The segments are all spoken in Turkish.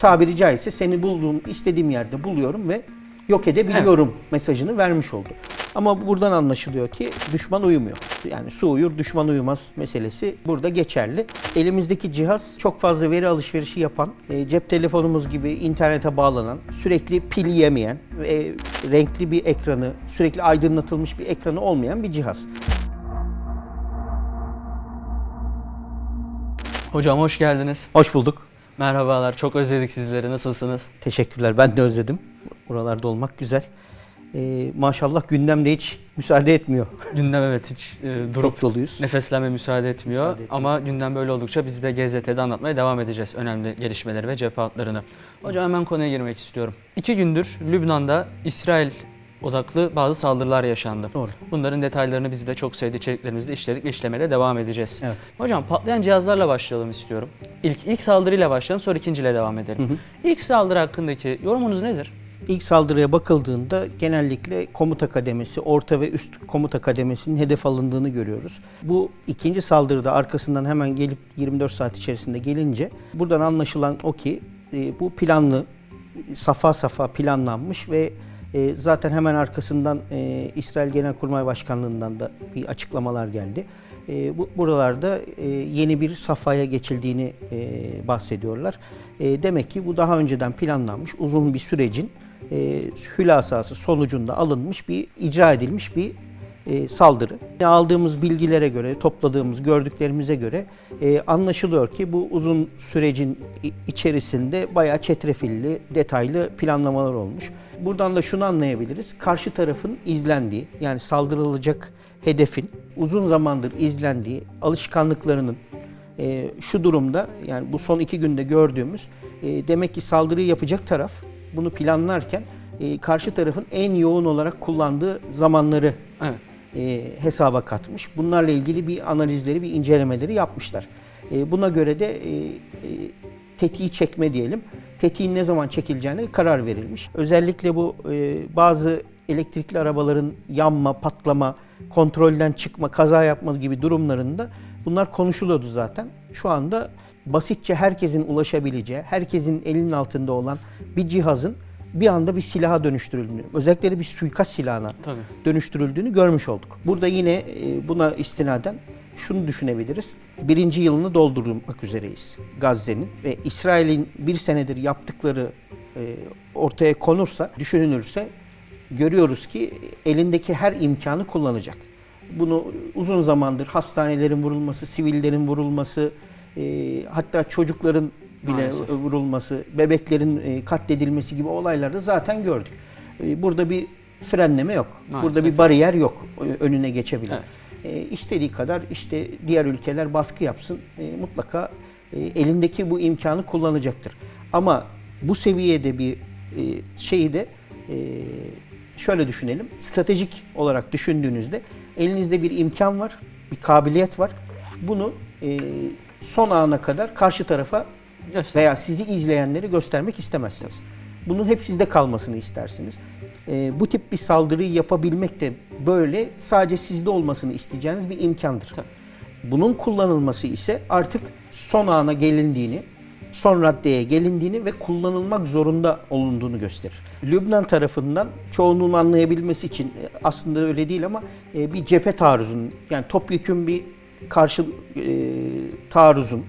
tabiri caizse seni bulduğum istediğim yerde buluyorum ve yok edebiliyorum mesajını vermiş oldu. Ama buradan anlaşılıyor ki düşman uyumuyor. Yani su uyur, düşman uyumaz meselesi burada geçerli. Elimizdeki cihaz çok fazla veri alışverişi yapan, cep telefonumuz gibi internete bağlanan, sürekli pil yemeyen ve renkli bir ekranı, sürekli aydınlatılmış bir ekranı olmayan bir cihaz. Hocam hoş geldiniz. Hoş bulduk. Merhabalar, çok özledik sizleri. Nasılsınız? Teşekkürler. Ben de özledim. Buralarda olmak güzel. Maşallah gündemde hiç müsaade etmiyor. Gündem evet hiç durup Çok doluyuz. nefeslenme müsaade etmiyor. Müsaade etmiyor. Ama gündem böyle oldukça biz de GZT'de anlatmaya devam edeceğiz önemli gelişmeleri ve cephe hatlarını. Hocam hemen konuya girmek istiyorum. 2 gündür Lübnan'da İsrail odaklı bazı saldırılar yaşandı. Doğru. Bunların detaylarını biz de çok sevdiği içeriklerimizde işledik ve işlemeye de devam edeceğiz. Evet. Hocam patlayan cihazlarla başlayalım istiyorum. İlk saldırıyla başlayalım, sonra ikinciyle devam edelim. İlk saldırı hakkındaki yorumunuz nedir? İlk saldırıya bakıldığında genellikle komuta kademesi, orta ve üst komuta kademesinin hedef alındığını görüyoruz. Bu ikinci saldırıda arkasından hemen gelip 24 saat içerisinde gelince buradan anlaşılan o ki bu planlı, safa safa planlanmış ve zaten hemen arkasından İsrail Genelkurmay Başkanlığı'ndan da bir açıklamalar geldi. Buralarda yeni bir safhaya geçildiğini bahsediyorlar. Demek ki bu daha önceden planlanmış uzun bir sürecin hülasası sonucunda alınmış icra edilmiş bir saldırı. Aldığımız bilgilere göre, topladığımız, gördüklerimize göre anlaşılıyor ki bu uzun sürecin içerisinde bayağı çetrefilli, detaylı planlamalar olmuş. Buradan da şunu anlayabiliriz. Karşı tarafın izlendiği, yani saldırılacak hedefin uzun zamandır izlendiği, alışkanlıklarının şu durumda, yani bu son 2 günde gördüğümüz, demek ki saldırıyı yapacak taraf bunu planlarken karşı tarafın en yoğun olarak kullandığı zamanları hesaba katmış. Bunlarla ilgili bir analizleri, bir incelemeleri yapmışlar. Buna göre de tetiği çekme diyelim. Tetiğin ne zaman çekileceğine karar verilmiş. Özellikle bu bazı elektrikli arabaların yanma, patlama, kontrolden çıkma, kaza yapma gibi durumlarında bunlar konuşuluyordu zaten. Şu anda basitçe herkesin ulaşabileceği, herkesin elinin altında olan bir cihazın bir anda bir silaha dönüştürüldüğünü, özellikle de bir suikast silahına dönüştürüldüğünü görmüş olduk. Burada yine buna istinaden şunu düşünebiliriz. 1. yılını doldurmak üzereyiz Gazze'nin ve İsrail'in 1 senedir yaptıkları ortaya konursa, düşünülürse görüyoruz ki elindeki her imkanı kullanacak. Bunu uzun zamandır hastanelerin vurulması, sivillerin vurulması, hatta çocukların bile vurulması, bebeklerin katledilmesi gibi olaylarda zaten gördük. Burada bir frenleme yok. Maalesef. Burada bir bariyer yok önüne geçebilen. Evet. İstediği kadar işte diğer ülkeler baskı yapsın, mutlaka elindeki bu imkanı kullanacaktır. Ama bu seviyede bir şeyi de şöyle düşünelim. Stratejik olarak düşündüğünüzde elinizde bir imkan var, bir kabiliyet var. Bunu son ana kadar karşı tarafa veya sizi izleyenleri göstermek istemezsiniz. Bunun hep sizde kalmasını istersiniz. Bu tip bir saldırıyı yapabilmek de böyle sadece sizde olmasını isteyeceğiniz bir imkandır. Tabii. Bunun kullanılması ise artık son ana gelindiğini, son raddeye gelindiğini ve kullanılmak zorunda olunduğunu gösterir. Lübnan tarafından çoğunluğun anlayabilmesi için aslında öyle değil ama bir cephe taarruzunun, yani topyekün bir karşı taarruzun,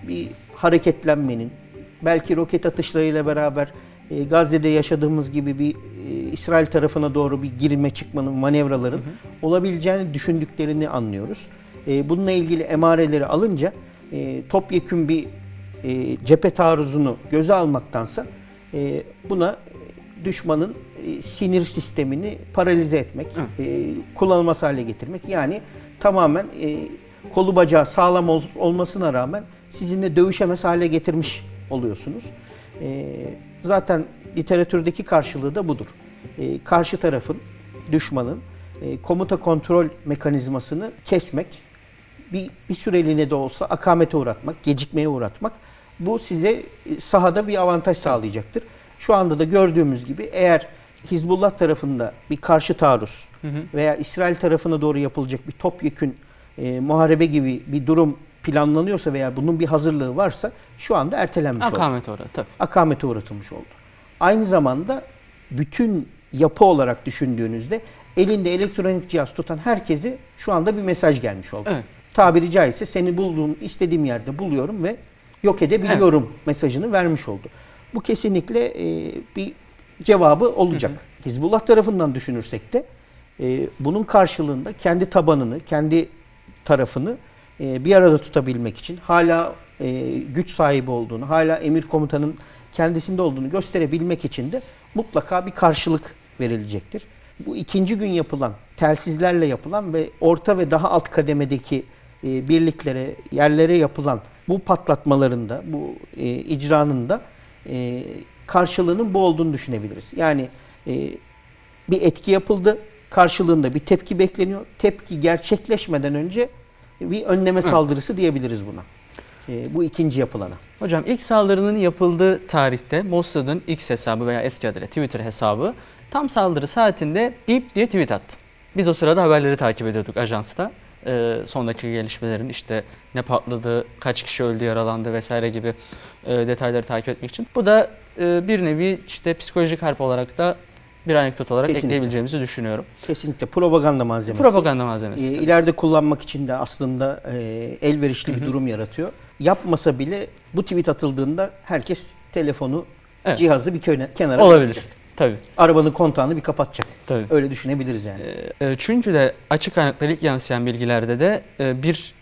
bir hareketlenmenin, belki roket atışlarıyla beraber Gazze'de yaşadığımız gibi bir İsrail tarafına doğru bir girme çıkmanın, manevraların olabileceğini düşündüklerini anlıyoruz. Bununla ilgili emareleri alınca topyekün bir cephe taarruzunu göze almaktansa buna düşmanın sinir sistemini paralize etmek, kullanılmaz hale getirmek, yani tamamen kolu bacağı sağlam olmasına rağmen sizinle dövüşemez hale getirmiş oluyorsunuz. Zaten literatürdeki karşılığı da budur. Karşı tarafın, düşmanın komuta kontrol mekanizmasını kesmek, bir süreliğine de olsa akamete uğratmak, gecikmeye uğratmak, bu size sahada bir avantaj sağlayacaktır. Şu anda da gördüğümüz gibi eğer Hizbullah tarafında bir karşı taarruz veya İsrail tarafına doğru yapılacak bir topyekün muharebe gibi bir durum planlanıyorsa veya bunun bir hazırlığı varsa şu anda ertelenmiş oldu. Akamete uğradı tabii. Akamete uğratılmış oldu. Aynı zamanda bütün yapı olarak düşündüğünüzde elinde elektronik cihaz tutan herkese şu anda bir mesaj gelmiş oldu. Evet. Tabiri caizse seni bulduğum, istediğim yerde buluyorum ve yok edebiliyorum mesajını vermiş oldu. Bu kesinlikle bir cevabı olacak. Hizbullah tarafından düşünürsek de bunun karşılığında kendi tabanını, kendi tarafını bir arada tutabilmek için hala güç sahibi olduğunu, hala emir komutanın kendisinde olduğunu gösterebilmek için de mutlaka bir karşılık verilecektir. Bu ikinci gün yapılan, telsizlerle yapılan ve orta ve daha alt kademedeki birliklere, yerlere yapılan bu patlatmalarında, bu icranın da karşılığının bu olduğunu düşünebiliriz. Yani bir etki yapıldı, karşılığında bir tepki bekleniyor. Tepki gerçekleşmeden önce bir önleme saldırısı diyebiliriz buna. Bu ikinci yapılana. Hocam ilk saldırının yapıldığı tarihte Mossad'ın X hesabı veya eski adıyla Twitter hesabı tam saldırı saatinde bip diye tweet attı. Biz o sırada haberleri takip ediyorduk ajansta. Son dakika gelişmelerin işte ne patladı, kaç kişi öldü, yaralandı vesaire gibi detayları takip etmek için. Bu da bir nevi işte psikolojik harp olarak da bir anekdot olarak Kesinlikle ekleyebileceğimizi düşünüyorum. Kesinlikle propaganda malzemesi. Propaganda malzemesi. İleride kullanmak için de aslında elverişli bir durum yaratıyor. Yapmasa bile bu tweet atıldığında herkes telefonu, cihazı bir kenara olabilir. bırakacak. Tabii. Arabanın kontağını bir kapatacak. Tabii. Öyle düşünebiliriz yani. Çünkü de açık kaynaklara ilk yansıyan bilgilerde de bir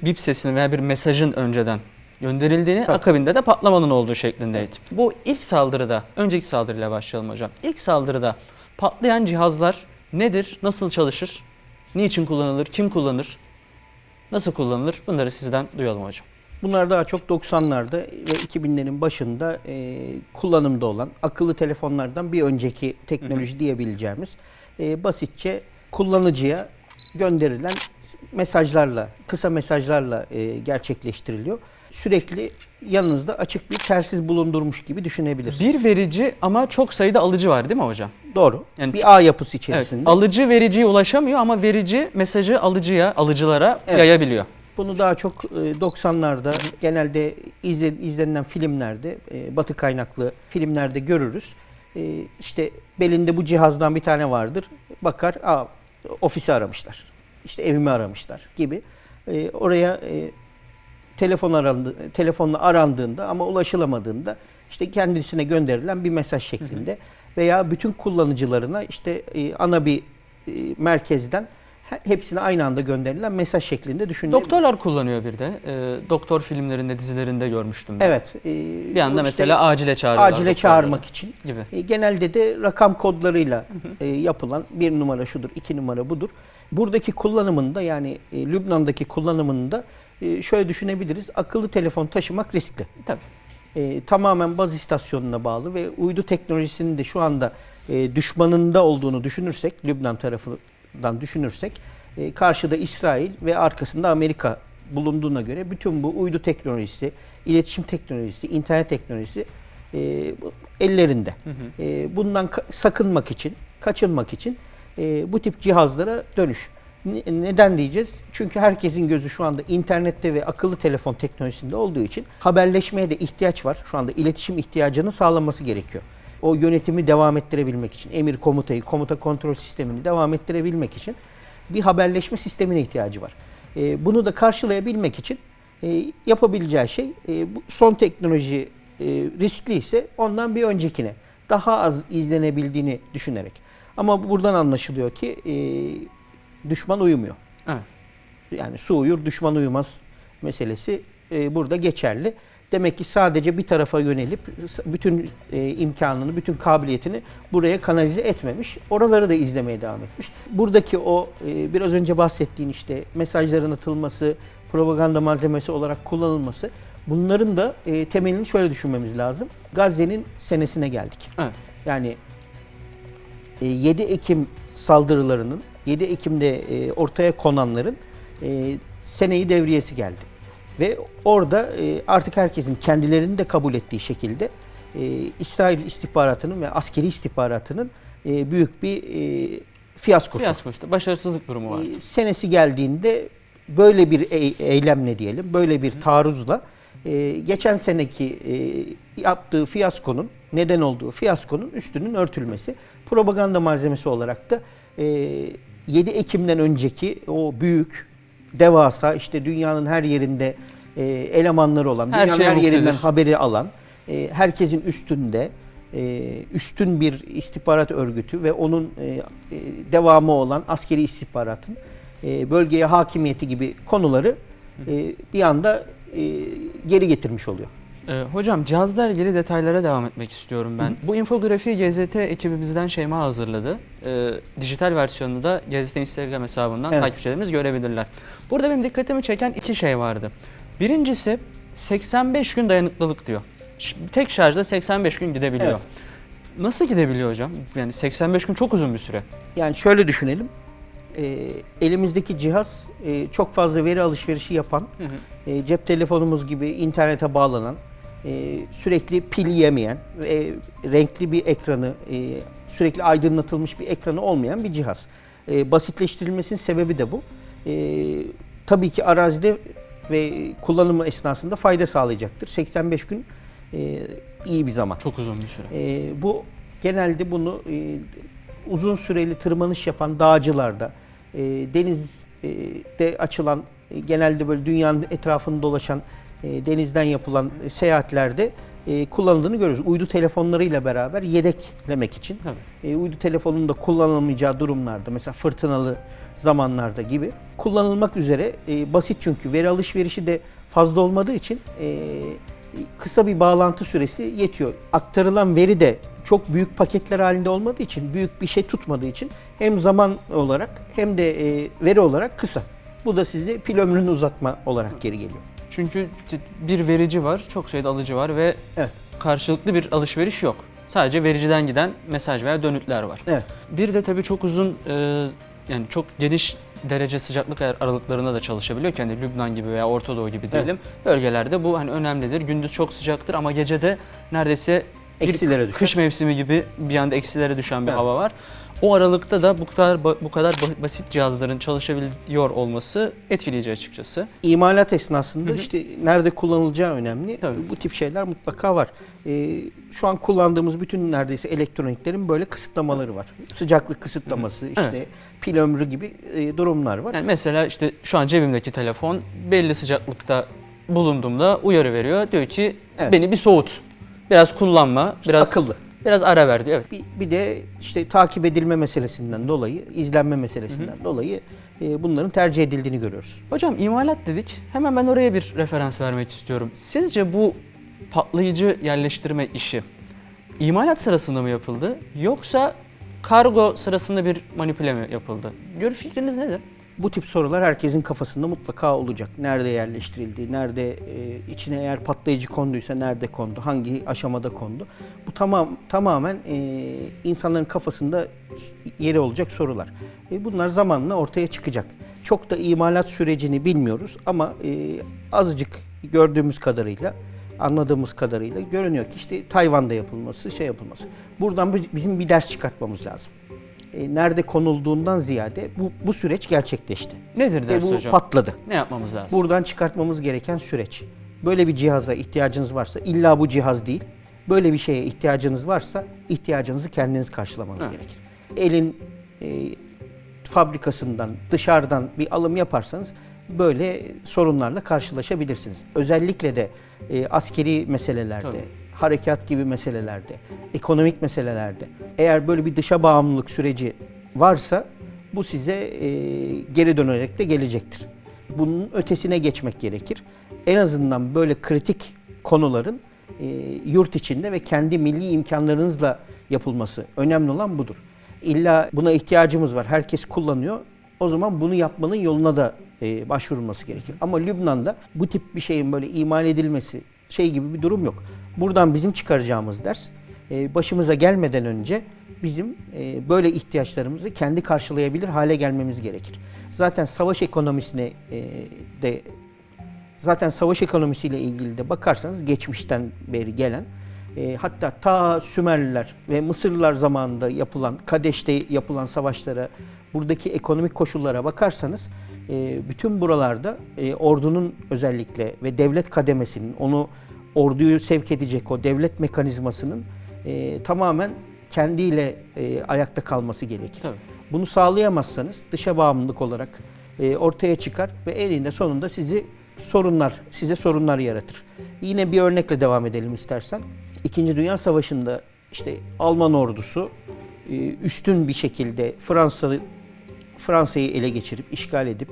bip sesinin veya bir mesajın önceden gönderildiğini, akabinde de patlamanın olduğu şeklindeydi. Bu ilk saldırıda, önceki saldırıyla başlayalım hocam. İlk saldırıda patlayan cihazlar nedir, nasıl çalışır, niçin kullanılır, kim kullanır, nasıl kullanılır, bunları sizden duyalım hocam. Bunlar daha çok 90'larda ve 2000'lerin başında kullanımda olan akıllı telefonlardan bir önceki teknoloji diyebileceğimiz basitçe kullanıcıya gönderilen mesajlarla, kısa mesajlarla gerçekleştiriliyor. Sürekli yanınızda açık bir telsiz bulundurmuş gibi düşünebilirsiniz. Bir verici ama çok sayıda alıcı var değil mi hocam? Doğru. Yani bir ağ yapısı içerisinde. Evet, alıcı vericiye ulaşamıyor ama verici mesajı alıcılara yayabiliyor. Bunu daha çok 90'larda genelde izlenilen filmlerde, batı kaynaklı filmlerde görürüz. İşte belinde bu cihazdan bir tane vardır. Bakar, ofisi aramışlar. İşte evimi aramışlar gibi. Oraya telefonla arandığında ama ulaşılamadığında işte kendisine gönderilen bir mesaj şeklinde veya bütün kullanıcılarına işte ana bir merkezden hepsine aynı anda gönderilen mesaj şeklinde düşünülebilir. Doktorlar kullanıyor bir de. Doktor filmlerinde, dizilerinde görmüştüm ben. Evet. Bir anda mesela acile çağırıyorlar. Acile çağırmak için. Gibi. Genelde de rakam kodlarıyla yapılan 1 numara şudur, 2 numara budur. Buradaki kullanımında yani Lübnan'daki kullanımında şöyle düşünebiliriz. Akıllı telefon taşımak riskli. Tabii. Tamamen baz istasyonuna bağlı ve uydu teknolojisinin de şu anda düşmanında olduğunu düşünürsek, Lübnan tarafından düşünürsek, karşıda İsrail ve arkasında Amerika bulunduğuna göre bütün bu uydu teknolojisi, iletişim teknolojisi, internet teknolojisi ellerinde. Bundan sakınmak için, kaçınmak için bu tip cihazlara dönüş. Neden diyeceğiz? Çünkü herkesin gözü şu anda internette ve akıllı telefon teknolojisinde olduğu için haberleşmeye de ihtiyaç var. Şu anda iletişim ihtiyacını sağlaması gerekiyor. O yönetimi devam ettirebilmek için, emir komutayı, komuta kontrol sistemini devam ettirebilmek için bir haberleşme sistemine ihtiyacı var. Bunu da karşılayabilmek için yapabileceği şey son teknoloji riskli ise ondan bir öncekine daha az izlenebildiğini düşünerek. Ama buradan anlaşılıyor ki düşman uyumuyor. Evet. Yani su uyur, düşman uyumaz meselesi burada geçerli. Demek ki sadece bir tarafa yönelip bütün imkanını, bütün kabiliyetini buraya kanalize etmemiş. Oraları da izlemeye devam etmiş. Buradaki o biraz önce bahsettiğin işte mesajların atılması, propaganda malzemesi olarak kullanılması, bunların da temelini şöyle düşünmemiz lazım. Gazze'nin senesine geldik. Evet. Yani 7 Ekim saldırılarının, 7 Ekim'de ortaya konanların seneyi devriyesi geldi. Ve orada artık herkesin kendilerini de kabul ettiği şekilde İsrail istihbaratının ve askeri istihbaratının büyük bir fiyaskosu. Fiyasko işte, başarısızlık durumu var. Senesi geldiğinde böyle bir eylemle diyelim, böyle bir taarruzla geçen seneki yaptığı fiyaskonun, neden olduğu fiyaskonun üstünün örtülmesi. Propaganda malzemesi olarak da 7 Ekim'den önceki o büyük, devasa, işte dünyanın her yerinde elemanları olan, Her dünyanın şeye her yerinden muktedir. haberi alan, herkesin üstünde, üstün bir istihbarat örgütü ve onun devamı olan askeri istihbaratın bölgeye hakimiyeti gibi konuları bir anda geri getirmiş oluyor. Hocam cihazla ilgili detaylara devam etmek istiyorum ben. Bu infografiyi GZT ekibimizden Şeyma hazırladı. Dijital versiyonunu da GZT Instagram hesabından Evet. takipçilerimiz görebilirler. Burada benim dikkatimi çeken iki şey vardı. Birincisi 85 gün dayanıklılık diyor. Tek şarjda 85 gün gidebiliyor. Evet. Nasıl gidebiliyor hocam? Yani 85 gün çok uzun bir süre. Yani şöyle düşünelim. Elimizdeki cihaz çok fazla veri alışverişi yapan, cep telefonumuz gibi internete bağlanan, sürekli pil yemeyen, renkli bir ekranı, sürekli aydınlatılmış bir ekranı olmayan bir cihaz. Basitleştirilmesinin sebebi de bu. Tabii ki arazide ve kullanımı esnasında fayda sağlayacaktır. 85 gün iyi bir zaman. Çok uzun bir süre. Bu genelde bunu uzun süreli tırmanış yapan dağcılarda, denizde açılan, genelde böyle dünyanın etrafını dolaşan, denizden yapılan seyahatlerde kullanıldığını görüyoruz. Uydu telefonlarıyla beraber yedeklemek için. Uydu telefonunun da kullanılmayacağı durumlarda, mesela fırtınalı zamanlarda gibi kullanılmak üzere, basit çünkü veri alışverişi de fazla olmadığı için kısa bir bağlantı süresi yetiyor. Aktarılan veri de çok büyük paketler halinde olmadığı için, büyük bir şey tutmadığı için hem zaman olarak hem de veri olarak kısa. Bu da size pil ömrünü uzatma olarak geri geliyor. Çünkü bir verici var, çok sayıda alıcı var ve Evet. karşılıklı bir alışveriş yok. Sadece vericiden giden mesaj veya dönütler var. Evet. Bir de tabii çok uzun, yani çok geniş derece sıcaklık aralıklarında da çalışabiliyor ki hani Lübnan gibi veya Orta Doğu gibi diyelim. Bölgelerde bu hani önemlidir. Gündüz çok sıcaktır ama gece de neredeyse bir Eksilere düşer. kış mevsimi gibi bir anda eksilere düşen bir Evet. hava var. O aralıkta da bu kadar basit cihazların çalışabiliyor olması etkileyici açıkçası. İmalat esnasında işte nerede kullanılacağı önemli. Tabii. Bu tip şeyler mutlaka var. Şu an kullandığımız bütün neredeyse elektroniklerin böyle kısıtlamaları var. Sıcaklık kısıtlaması, işte pil ömrü gibi durumlar var. Yani mesela işte şu an cebimdeki telefon belli sıcaklıkta bulunduğumda uyarı veriyor. Diyor ki Evet. beni bir soğut. Biraz kullanma, biraz akıllı. biraz ara ver diyor. Evet. Bir de işte takip edilme meselesinden dolayı, izlenme meselesinden dolayı bunların tercih edildiğini görüyoruz. Hocam imalat dedik. Hemen ben oraya bir referans vermek istiyorum. Sizce bu patlayıcı yerleştirme işi imalat sırasında mı yapıldı yoksa kargo sırasında bir manipüle mi yapıldı? Fikriniz nedir? Bu tip sorular herkesin kafasında mutlaka olacak. Nerede yerleştirildi, nerede içine eğer patlayıcı konduysa nerede kondu, hangi aşamada kondu? Bu tamamen insanların kafasında yeri olacak sorular. Bunlar zamanla ortaya çıkacak. Çok da imalat sürecini bilmiyoruz ama azıcık gördüğümüz kadarıyla, anladığımız kadarıyla görünüyor ki işte Tayvan'da yapılması, yapılması. Buradan bizim bir ders çıkartmamız lazım. Nerede konulduğundan ziyade bu süreç gerçekleşti. Nedir Ve ders bu hocam? patladı. Ne yapmamız lazım? Buradan çıkartmamız gereken süreç. Böyle bir cihaza ihtiyacınız varsa, illa bu cihaz değil, böyle bir şeye ihtiyacınız varsa ihtiyacınızı kendiniz karşılamanız gerekir. Elin fabrikasından, dışarıdan bir alım yaparsanız böyle sorunlarla karşılaşabilirsiniz. Özellikle de askeri meselelerde, Tabii. harekat gibi meselelerde, ekonomik meselelerde. Eğer böyle bir dışa bağımlılık süreci varsa bu size geri dönerek de gelecektir. Bunun ötesine geçmek gerekir. En azından böyle kritik konuların yurt içinde ve kendi milli imkanlarınızla yapılması. Önemli olan budur. İlla buna ihtiyacımız var, herkes kullanıyor. O zaman bunu yapmanın yoluna da başvurulması gerekir. Ama Lübnan'da bu tip bir şeyin böyle imal edilmesi gibi bir durum yok. Buradan bizim çıkaracağımız ders, başımıza gelmeden önce bizim böyle ihtiyaçlarımızı kendi karşılayabilir hale gelmemiz gerekir. Zaten savaş ekonomisiyle ilgili de bakarsanız geçmişten beri gelen, hatta ta Sümerliler ve Mısırlılar zamanında yapılan, Kadeş'te yapılan savaşlara, buradaki ekonomik koşullara bakarsanız Bütün buralarda ordunun özellikle ve devlet kademesinin, onu orduyu sevk edecek o devlet mekanizmasının tamamen kendiyle ayakta kalması gerekir. Tabii. Bunu sağlayamazsanız dışa bağımlılık olarak ortaya çıkar ve eninde sonunda size sorunlar yaratır. Yine bir örnekle devam edelim istersen. İkinci Dünya Savaşı'nda işte Alman ordusu üstün bir şekilde Fransa'yı ele geçirip, işgal edip,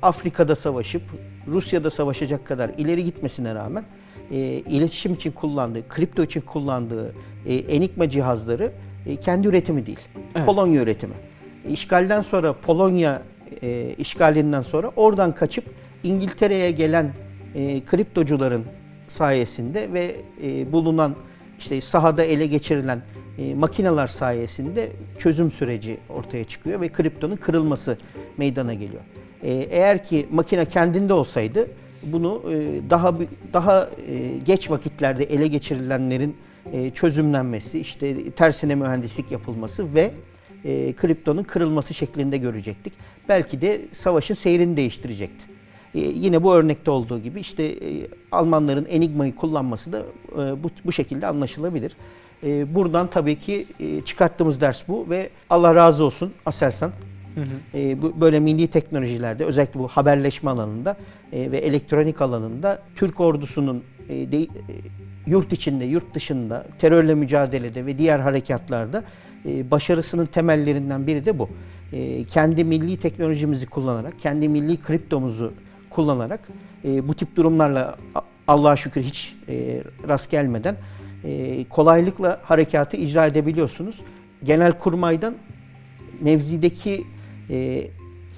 Afrika'da savaşıp, Rusya'da savaşacak kadar ileri gitmesine rağmen iletişim için kullandığı, kripto için kullandığı Enigma cihazları kendi üretimi değil, Evet. Polonya üretimi. İşgalden sonra, Polonya işgalinden sonra oradan kaçıp İngiltere'ye gelen kriptocuların sayesinde ve bulunan işte sahada ele geçirilen makineler sayesinde çözüm süreci ortaya çıkıyor ve kriptonun kırılması meydana geliyor. Eğer ki makine kendinde olsaydı bunu daha geç vakitlerde ele geçirilenlerin çözümlenmesi, işte tersine mühendislik yapılması ve kriptonun kırılması şeklinde görecektik. Belki de savaşın seyrini değiştirecekti. Yine bu örnekte olduğu gibi işte Almanların Enigma'yı kullanması da bu şekilde anlaşılabilir. Buradan tabii ki çıkarttığımız ders bu ve Allah razı olsun Aselsan. Böyle milli teknolojilerde, özellikle bu haberleşme alanında ve elektronik alanında Türk ordusunun yurt içinde, yurt dışında, terörle mücadelede ve diğer harekatlarda başarısının temellerinden biri de bu. Kendi milli teknolojimizi kullanarak, kendi milli kriptomuzu kullanarak bu tip durumlarla Allah'a şükür hiç rast gelmeden kolaylıkla harekatı icra edebiliyorsunuz. Genelkurmay'dan mevzideki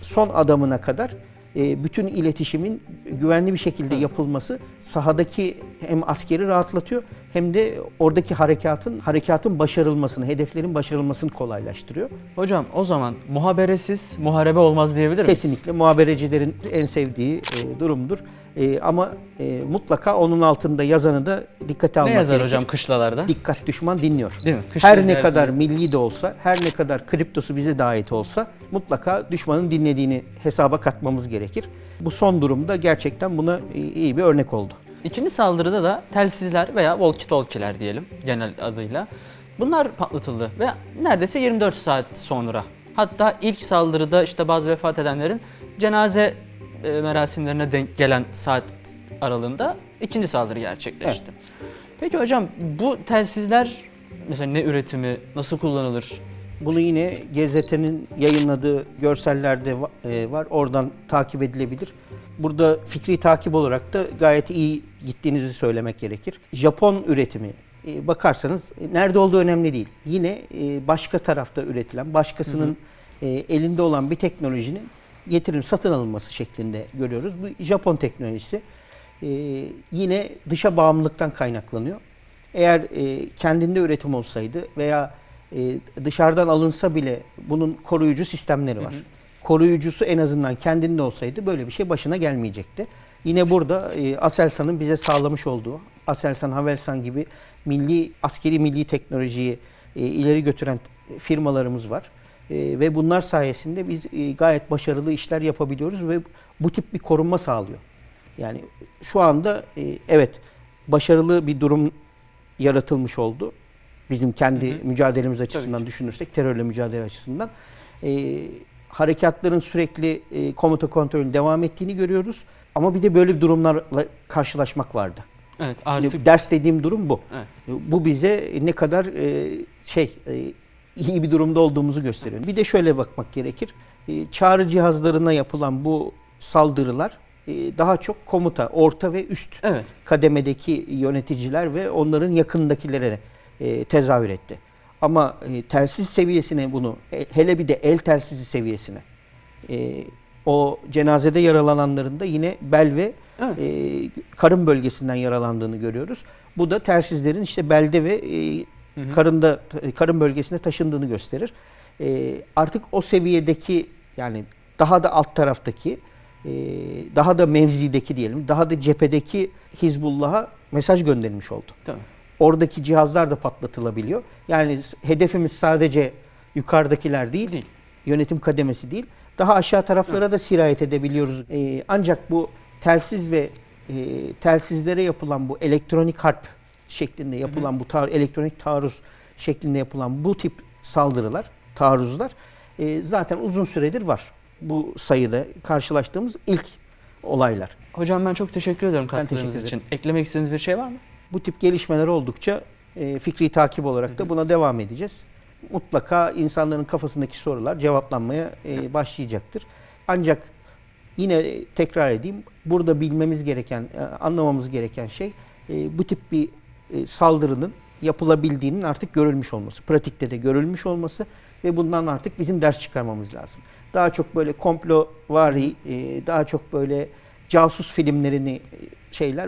son adamına kadar bütün iletişimin güvenli bir şekilde yapılması sahadaki hem askeri rahatlatıyor hem de oradaki harekatın başarılmasını, hedeflerin başarılmasını kolaylaştırıyor. Hocam o zaman muhaberesiz muharebe olmaz diyebilir miyiz? Kesinlikle muhaberecilerin en sevdiği durumdur. Ama mutlaka onun altında yazanı da dikkate almak Ne yazar gerekir. hocam kışlalarda? Dikkat düşman dinliyor. Değil mi? Kış Her ne ziyaretinde. kadar milli de olsa, her ne kadar kriptosu bize de ait olsa mutlaka düşmanın dinlediğini hesaba katmamız gerekir. Bu son durumda gerçekten buna iyi bir örnek oldu. İkinci saldırıda da telsizler veya walkie-talkie'ler diyelim genel adıyla. Bunlar patlatıldı ve neredeyse 24 saat sonra. Hatta ilk saldırıda işte bazı vefat edenlerin cenaze merasimlerine denk gelen saat aralığında ikinci saldırı gerçekleşti. Evet. Peki hocam bu telsizler mesela ne üretimi, nasıl kullanılır? Bunu yine GZT'nin yayınladığı görsellerde var. Oradan takip edilebilir. Burada fikri takip olarak da gayet iyi gittiğinizi söylemek gerekir. Japon üretimi. Bakarsanız nerede olduğu önemli değil. Yine başka tarafta üretilen, başkasının elinde olan bir teknolojinin getirilip satın alınması şeklinde görüyoruz. Bu Japon teknolojisi yine dışa bağımlılıktan kaynaklanıyor. Eğer kendinde üretim olsaydı veya dışarıdan alınsa bile bunun koruyucu sistemleri var. Koruyucusu en azından kendinde olsaydı böyle bir şey başına gelmeyecekti. Yine burada Aselsan'ın bize sağlamış olduğu, Aselsan, Havelsan gibi askeri milli teknolojiyi ileri götüren firmalarımız var. Ve bunlar sayesinde biz gayet başarılı işler yapabiliyoruz ve bu tip bir korunma sağlıyor. Yani şu anda evet başarılı bir durum yaratılmış oldu. Bizim kendi mücadelemiz açısından düşünürsek, terörle mücadele açısından. Harekatların sürekli komuta kontrolünün devam ettiğini görüyoruz. Ama bir de böyle durumlarla karşılaşmak vardı. Evet, artık Şimdi ders dediğim durum bu. Evet. Bu bize ne kadar iyi bir durumda olduğumuzu gösteriyor. Bir de şöyle bakmak gerekir. Çağrı cihazlarına yapılan bu saldırılar daha çok komuta, orta ve üst evet. kademedeki yöneticiler ve onların yakındakilere tezahür etti. Ama telsiz seviyesine bunu, hele bir de el telsizi seviyesine, o cenazede yaralananların da yine bel ve karın bölgesinden yaralandığını görüyoruz. Bu da telsizlerin işte belde ve karın bölgesine taşındığını gösterir. Artık o seviyedeki, yani daha da alt taraftaki, daha da mevzideki diyelim, daha da cephedeki Hizbullah'a mesaj gönderilmiş oldu. Tamam. Oradaki cihazlar da patlatılabiliyor. Yani hedefimiz sadece yukarıdakiler değil, yönetim kademesi değil. Daha aşağı taraflara da sirayet edebiliyoruz. Ancak bu telsiz ve telsizlere yapılan bu elektronik harp şeklinde yapılan bu elektronik taarruz şeklinde yapılan bu tip saldırılar, taarruzlar zaten uzun süredir var. Bu sayıda karşılaştığımız ilk olaylar. Hocam ben çok teşekkür ediyorum katkılarınız teşekkür için. Eklemek istediğiniz bir şey var mı? Bu tip gelişmeler oldukça fikri takip olarak da buna devam edeceğiz. Mutlaka insanların kafasındaki sorular cevaplanmaya başlayacaktır. Ancak yine tekrar edeyim, burada bilmemiz gereken, anlamamız gereken şey bu tip bir saldırının yapılabildiğinin artık görülmüş olması, pratikte de görülmüş olması ve bundan artık bizim ders çıkarmamız lazım. Daha çok böyle komplovari, daha çok böyle casus filmlerini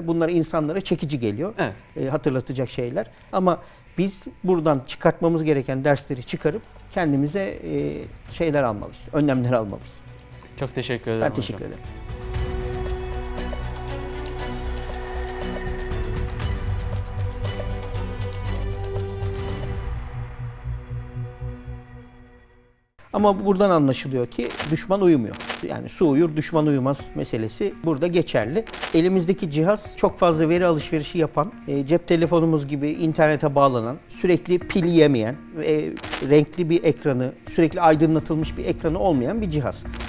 bunlar insanlara çekici geliyor. Evet. Hatırlatacak şeyler. Ama biz buradan çıkartmamız gereken dersleri çıkarıp kendimize şeyler almalıyız, önlemler almalıyız. Çok teşekkür ederim Ben hocam. teşekkür ederim. Ama buradan anlaşılıyor ki düşman uyumuyor. Yani su uyur, düşman uyumaz meselesi burada geçerli. Elimizdeki cihaz çok fazla veri alışverişi yapan, cep telefonumuz gibi internete bağlanan, sürekli pil yemeyen, renkli bir ekranı, sürekli aydınlatılmış bir ekranı olmayan bir cihaz.